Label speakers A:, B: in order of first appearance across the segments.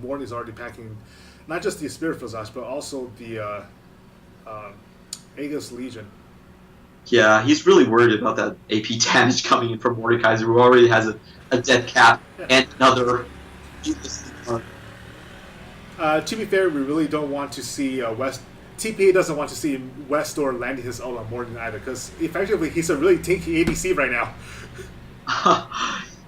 A: Morning is already packing not just the Spirit Visage, but also the Aegis Legion.
B: Yeah, he's really worried about that AP damage coming in from Mordekaiser, who already has a dead cap and another.
A: To be fair, we really don't want to see West. TPA doesn't want to see Westor landing his ult on Morning either, because effectively he's a really tinky ADC right now.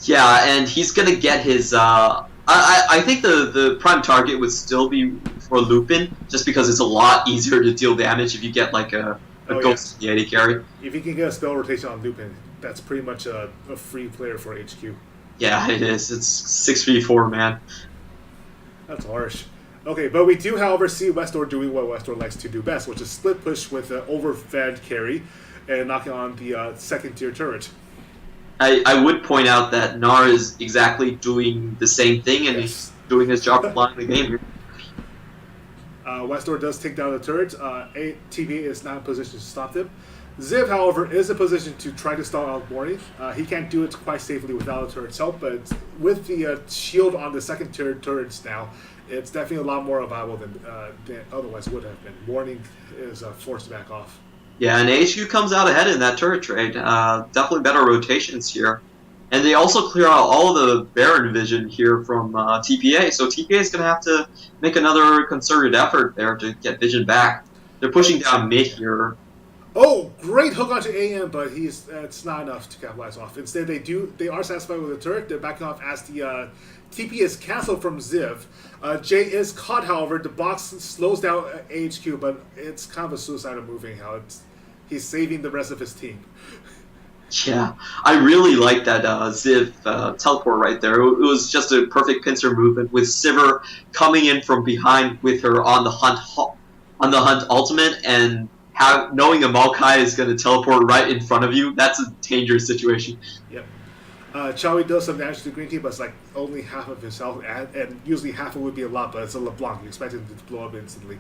B: Yeah, and he's gonna get his. I think the prime target would still be for Lupin, just because it's a lot easier to deal damage if you get like a Ghost in the AD carry.
A: If you can get a spell rotation on Lupin, that's pretty much a free player for HQ.
B: Yeah, it is. It's 6v4, man.
A: That's harsh. Okay, but we do, however, see Westor doing what Westor likes to do best, which is split push with an overfed carry and knocking on the second tier turret.
B: I would point out that Gnar is exactly doing the same thing, and he's doing his job flying the game here.
A: Westor does take down the turret. TVA is not in position to stop them. Ziv, however, is in position to try to stall out Morning. He can't do it quite safely without the turret's help, but with the shield on the second tier turrets now, it's definitely a lot more viable than otherwise would have been. Morning is forced to back off.
B: Yeah, and HQ comes out ahead in that turret trade. Definitely better rotations here. And they also clear out all of the Baron vision here from TPA, so TPA is going to have to make another concerted effort there to get vision back. They're pushing down mid here.
A: Oh, great hook onto AM, but it's not enough to capitalize off. Instead, they are satisfied with the turret. They're backing off as the TP is cancelled from Ziv. Jay is caught, however. The box slows down AHQ, but it's kind of a suicidal moving how he's saving the rest of his team.
B: Yeah, I really like that Ziv teleport right there. It was just a perfect pincer movement with Sivir coming in from behind with her on the hunt ultimate, and knowing a Maokai is going to teleport right in front of you. That's a dangerous situation.
A: Yep. Chowie does some damage to the green team, but it's like only half of his health, and usually half it would be a lot, but it's a LeBlanc. You expect him to blow up instantly.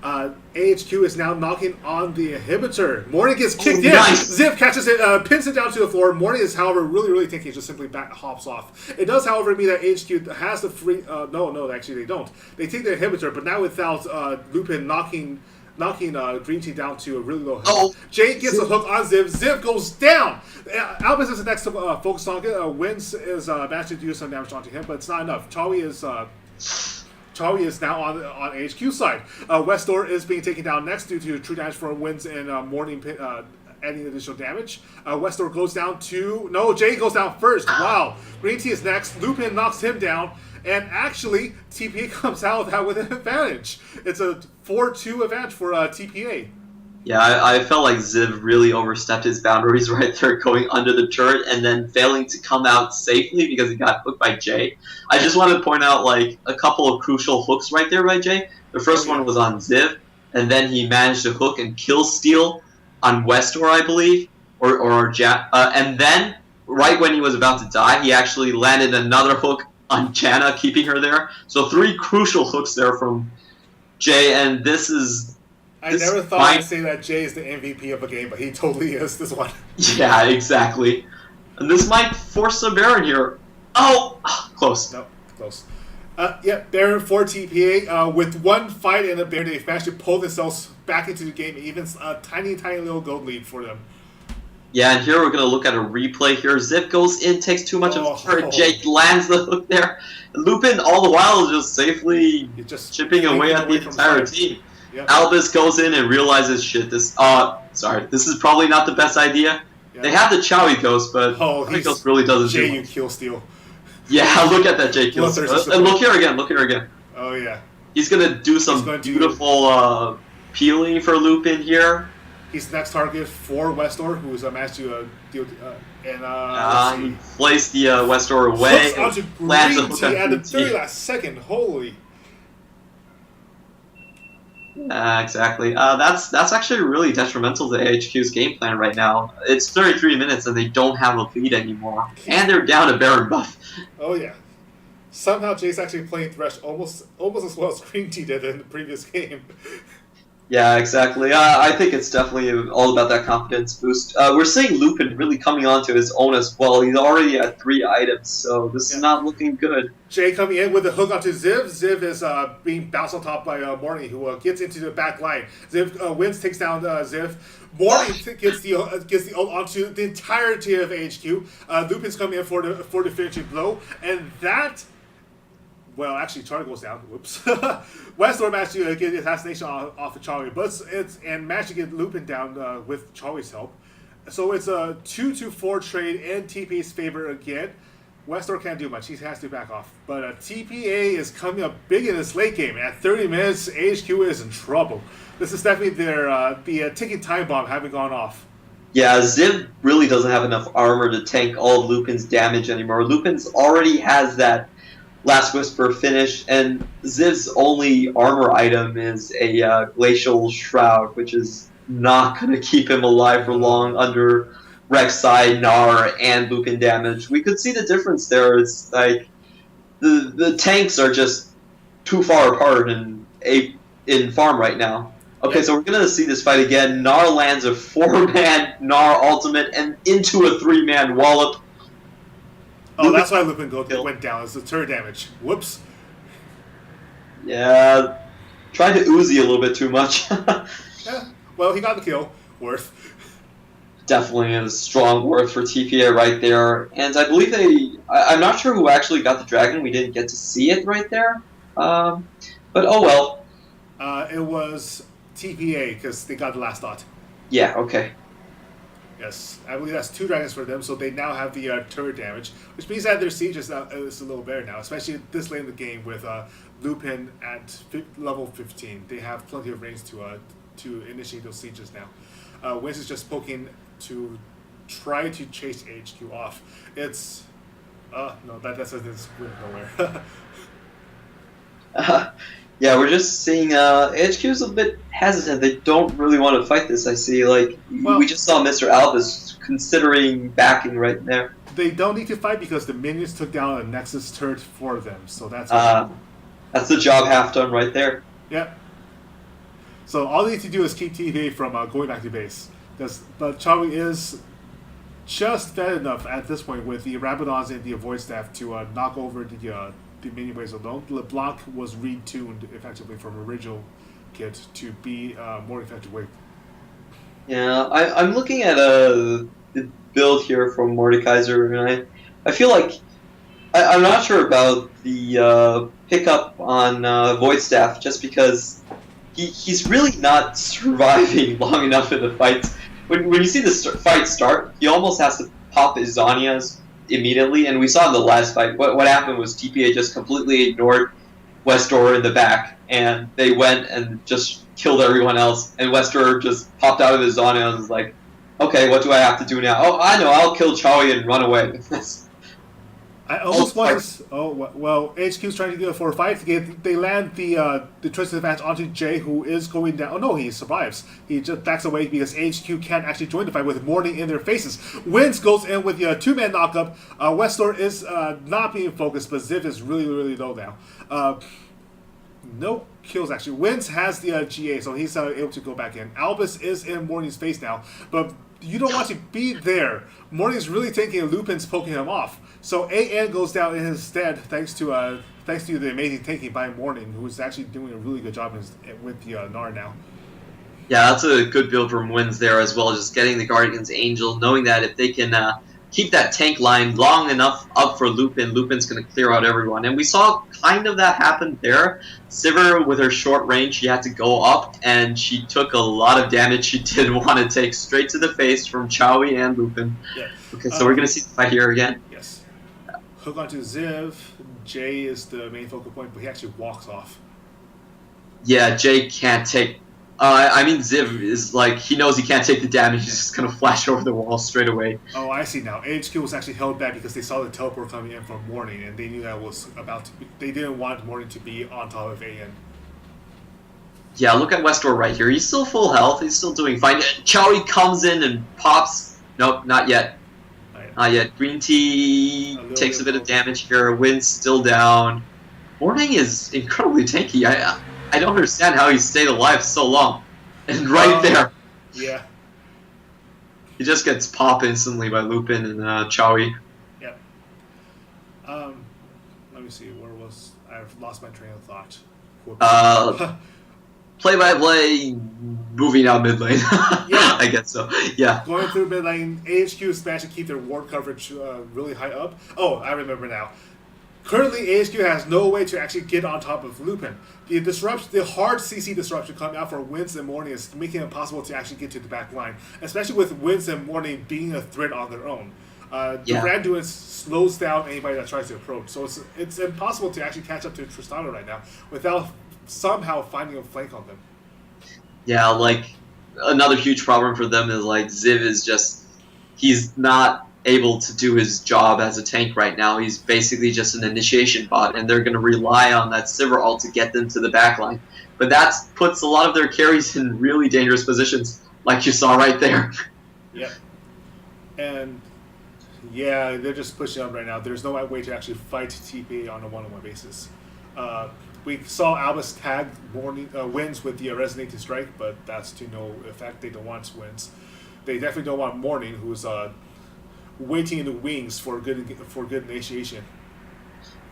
A: AHQ is now knocking on the inhibitor. Morning gets kicked in.
B: Nice.
A: Ziv catches it, pins it down to the floor. Morning is, however, really thinking just simply hops off. It does, however, mean that AHQ has the free... no, actually they don't. They take the inhibitor, but now without Lupin knocking Green Team down to a really low health.
B: Oh.
A: Jade gets a hook on Ziv. Ziv goes down. Albus is the next to focus on it. Wins is managed to do some damage onto him, but it's not enough. Chawi is now on HQ side. Westor is being taken down next due to true damage from Winds and Morning adding additional damage. Westor goes down to... No, Jay goes down first. Wow. Green Tea is next. Lupin knocks him down. And actually, TPA comes out of that with an advantage. It's a 4-2 advantage for TPA.
B: Yeah, I felt like Ziv really overstepped his boundaries right there, going under the turret and then failing to come out safely because he got hooked by Jay. I just want to point out like a couple of crucial hooks right there by Jay. The first one was on Ziv, and then he managed to hook and kill steal on Westor, I believe, and then right when he was about to die, he actually landed another hook on Janna, keeping her there. So 3 crucial hooks there from Jay, and this is...
A: I never thought I'd say that Jay is the MVP of a game, but he totally is this one.
B: Yeah, exactly. And this might force a Baron here. Oh! Close.
A: No, close. Baron for TPA. With one fight and a Baron, they've managed to pull themselves back into the game, even a tiny little gold lead for them.
B: Yeah, and here we're going to look at a replay here. Zip goes in, takes too much of the turret. Jake lands the hook there. And Lupin, all the while, is just safely chipping away at the entire team. Yep. Albus goes in and realizes, shit, this is probably not the best idea. Yep. They have the Chowie Ghost, but Chowie Ghost really doesn't do
A: much. J, you kill steal.
B: Yeah, look at that J kill steal. And look here again.
A: Oh, yeah.
B: He's going to do some beautiful peeling for Lupin here.
A: He's the next target for Westor, who's managed to deal...
B: he placed the Westor away.
A: Hooks onto Green Tea at the very last second. Holy...
B: Exactly. That's actually really detrimental to AHQ's game plan right now. It's 33 minutes and they don't have a lead anymore. And they're down a Baron buff.
A: Oh yeah. Somehow Jay's actually playing Thresh almost as well as Green Tea did in the previous game.
B: Yeah, exactly. I think it's definitely all about that confidence boost. We're seeing Lupin really coming onto his own as well. He's already at 3 items, so this is
A: Yeah.
B: not looking good.
A: Jay coming in with a hook onto Ziv. Ziv is being bounced on top by Morning, who gets into the back line. Ziv wins, takes down Ziv. Morning gets the ult onto the entirety of HQ. Lupin's coming in for the finishing blow, and that. Well, actually, Charlie goes down. Whoops. Westor managed to get the assassination off of Charlie, but and managed to get Lupin down with Charlie's help. So it's a 2-4 trade in TPA's favor again. Westor can't do much. He has to back off. But TPA is coming up big in this late game. At 30 minutes, HQ is in trouble. This is definitely the ticking time bomb having gone off.
B: Yeah, Ziv really doesn't have enough armor to tank all of Lupin's damage anymore. Lupin's already has that Last Whisper finish, and Ziv's only armor item is a Glacial Shroud, which is not going to keep him alive for long under Rek'Sai, Gnar, and Lupin damage. We could see the difference there. It's like the tanks are just too far apart in farm right now. Okay, so we're going to see this fight again. Gnar lands a 4-man Gnar ultimate and into a 3-man wallop.
A: Oh, that's why Lupin went down. It's the turret damage. Whoops.
B: Yeah, tried to Uzi a little bit too much.
A: Yeah, well, he got the kill. Worth.
B: Definitely a strong worth for TPA right there. And I believe I'm not sure who actually got the dragon. We didn't get to see it right there. But oh well.
A: It was TPA because they got the last dot.
B: Yeah, okay.
A: Yes, I believe that's 2 dragons for them, so they now have the turret damage, which means that their siege is a little better now, especially this late in the game with Lupin at level 15. They have plenty of range to initiate those sieges now. Wiz is just poking to try to chase HQ off. It's no, that doesn't win nowhere.
B: Yeah, we're just seeing HQ's a bit hesitant. They don't really want to fight this. I see. Like we just saw Mr. Albus considering backing right there.
A: They don't need to fight because the minions took down a Nexus turret for them. So that's
B: the job half done right there.
A: Yep. So all they need to do is keep TVA from going back to base. But Charlie is just fed enough at this point with the Rabadons and the Avoid Staff to knock over the minion waves alone. LeBlanc was retuned effectively from original kit to be more effective wave.
B: Yeah, I'm looking at the build here from Mordekaiser, and I feel like I'm not sure about the pickup on Void Staff just because he's really not surviving long enough in the fights. When you see the fight start, he almost has to pop his Zanyas immediately, and we saw in the last fight what happened was TPA just completely ignored Westor in the back, and they went and just killed everyone else, and Westor just popped out of his Zanya and was like, okay, what do I have to do now? Oh, I know, I'll kill Charlie and run away.
A: I almost want to. Oh well, HQ's trying to do it for a fight. They land the twisted advance onto Jay, who is going down. Oh no, he survives. He just backs away because HQ can't actually join the fight with Morning in their faces. Wins goes in with the 2-man knockup. Westor is not being focused, but Ziv is really low now. No kills actually. Wins has the GA, so he's able to go back in. Albus is in Morning's face now, but you don't want to be there. Morning's really thinking Lupin's poking him off. So AN goes down in his stead thanks to the amazing tanking by Morning, who's actually doing a really good job with the Gnar now.
B: Yeah, that's a good build from Wins there as well, just getting the Guardian's Angel, knowing that if they can keep that tank line long enough up for Lupin, Lupin's going to clear out everyone. And we saw kind of that happen there. Sivir, with her short range, she had to go up, and she took a lot of damage she didn't want to take straight to the face from Chowie and Lupin.
A: Yeah.
B: Okay, so we're going to see the fight here again.
A: Yes. Hook onto Ziv. Jay is the main focal point, but he actually walks off.
B: Yeah, Jay can't take... Ziv is like, he knows he can't take the damage, he's just going to flash over the wall straight away.
A: Oh, I see now. HQ was actually held back because they saw the teleport coming in from Morning, and they knew that was about to be... They didn't want Morning to be on top of AN.
B: Yeah, look at Westor right here. He's still full health, he's still doing fine. Chowie comes in and pops... Nope, not yet. Not yet. Green Tea takes a bit of damage here. Wind's still down. Morning is incredibly tanky. I don't understand how he stayed alive so long. And right there,
A: Yeah.
B: he just gets popped instantly by Lupin and Chowie.
A: Yep. Let me see. Where was I've lost my train of thought. Whoops.
B: Play-by-play, moving out mid lane.
A: Yeah.
B: I guess so. Yeah.
A: Going through mid lane, AHQ is managed to keep their ward coverage really high up. Oh, I remember now. Currently, AHQ has no way to actually get on top of Lupin. The hard CC disruption coming out for Winds and Morning is making it impossible to actually get to the back line, especially with Winds and Morning being a threat on their own. The Randuin slows down anybody that tries to approach, so it's impossible to actually catch up to Tristana right now without somehow finding a flank on them.
B: Yeah, like, another huge problem for them is, like, Ziv is just, he's not able to do his job as a tank right now. He's basically just an initiation bot, and they're going to rely on that Sivir ult to get them to the backline. But that puts a lot of their carries in really dangerous positions, like you saw right there.
A: Yep. And, yeah, they're just pushing up right now. There's no way to actually fight TPA on a one-on-one basis. We saw Albus tag Winds with the Resonating Strike, but that's to no effect. They don't want Winds. They definitely don't want Morning, who's waiting in the wings for good initiation.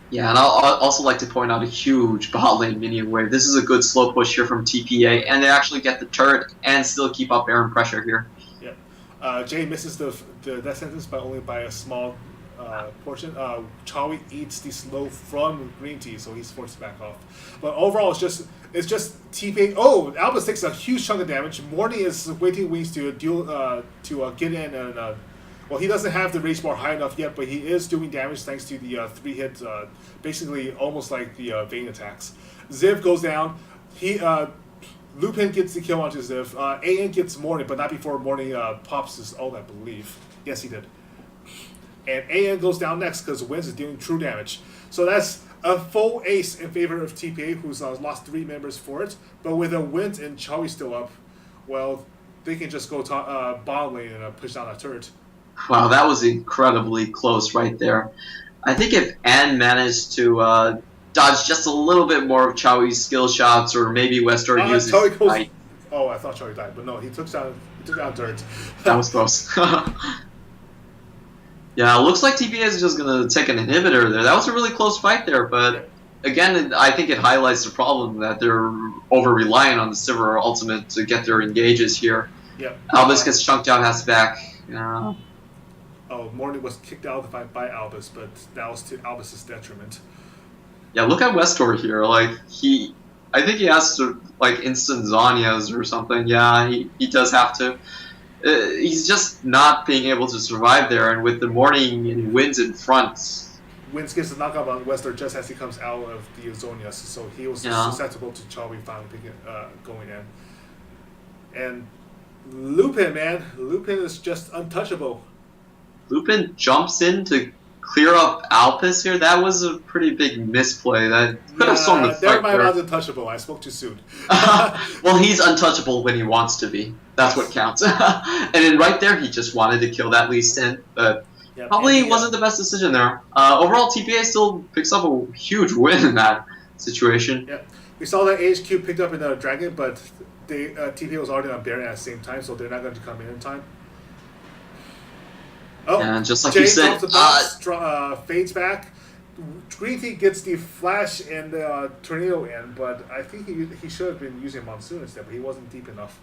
B: Yeah, and I'll also like to point out a huge bot lane minion wave. This is a good slow push here from TPA, and they actually get the turret and still keep up Baron pressure here.
A: Yeah, Jay misses the death sentence by a small portion. Chowie eats the slow from Green Tea, so he's forced to back off. But overall, it's just TPA. Oh, Albus takes a huge chunk of damage. Morning is waiting wings to get in and. Well, he doesn't have the rage bar high enough yet, but he is doing damage thanks to the 3-hit, basically almost like the Vayne attacks. Ziv goes down. Lupin gets the kill onto Ziv. AN gets Morning, but not before Morning pops his ult, I believe. Yes, he did. And AN goes down next because Winds is doing true damage. So that's a full ace in favor of TPA, who's lost 3 members for it. But with a Winds and Chowie still up, well, they can just go bottom lane and push down that turret.
B: Wow, that was incredibly close right there. I think if Anne managed to dodge just a little bit more of Chowie's skill shots, or maybe Westor uses...
A: Oh, I thought Chowie died, but no, he took down turret.
B: That was close. Yeah, it looks like TPA is just going to take an inhibitor there. That was a really close fight there, but again, I think it highlights the problem that they're over-reliant on the Sivir ultimate to get their engages here.
A: Yep.
B: Albus gets chunked out, has back.
A: Oh, Morning was kicked out of the fight by Albus, but that was to Albus's detriment.
B: Yeah, look at Westor here. Like, I think he has to, like, instant Zanyas or something. Yeah, he does have to. He's just not being able to survive there, and with the Morning and Winds in front.
A: Winds gets the knockout on Westor just as he comes out of the Zonias, so he was susceptible to Chowie finally going in. And Lupin, man. Lupin is just untouchable.
B: Lupin jumps in to clear up Alpus here. That was a pretty big misplay. That could have swung the fight.
A: Never mind about untouchable. I spoke too soon.
B: Well, he's untouchable when he wants to be. That's what counts. And then right there, he just wanted to kill that Lee Sin, but probably wasn't the best decision there. Overall, TPA still picks up a huge win in that situation.
A: Yeah, we saw that HQ picked up in the Dragon, but TPA was already on Baron at the same time, so they're not going to come in time. Oh,
B: and just like
A: Jay
B: you said,
A: fades back. Green Tea gets the flash and the tornado in, but I think he should have been using Monsoon instead, but he wasn't deep enough.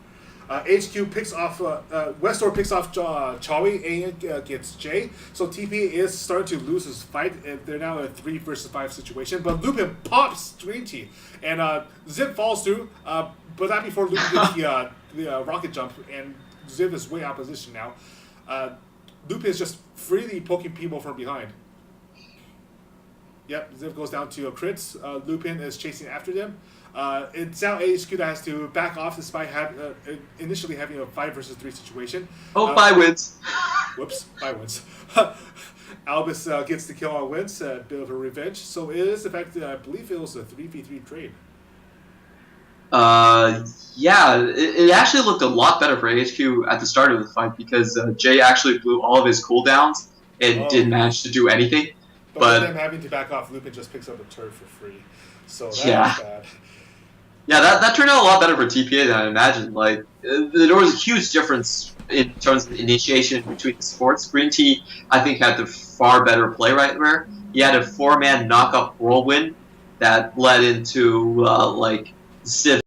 A: HQ picks off, Westor picks off Chowie, and gets Jay. So TP is starting to lose his fight, and they're now in a 3 versus 5 situation. But Lupin pops Green Tea, and Zip falls through, but not before Lupin gets the rocket jump, and Zip is way out of position now. Lupin is just freely poking people from behind. Yep, Ziv goes down to crits. Lupin is chasing after them. It's now AHQ that has to back off despite initially having a 5 versus 3 situation.
B: Oh, 5 wins.
A: Whoops, 5 wins. Albus gets the kill on Wins, a bit of a revenge. So it is effective. I believe it was a 3v3 trade.
B: Yeah, it actually looked a lot better for AHQ at the start of the fight because Jay actually blew all of his cooldowns and didn't manage to do anything. But
A: with them having to back off, Lupin just picks up a turret for free. So that's bad.
B: Yeah, that turned out a lot better for TPA than I imagined. Like, there was a huge difference in terms of initiation between the sports. Green Tea, I think, had the far better play right there. He had a 4-man knock-up whirlwind that led into, like, Civ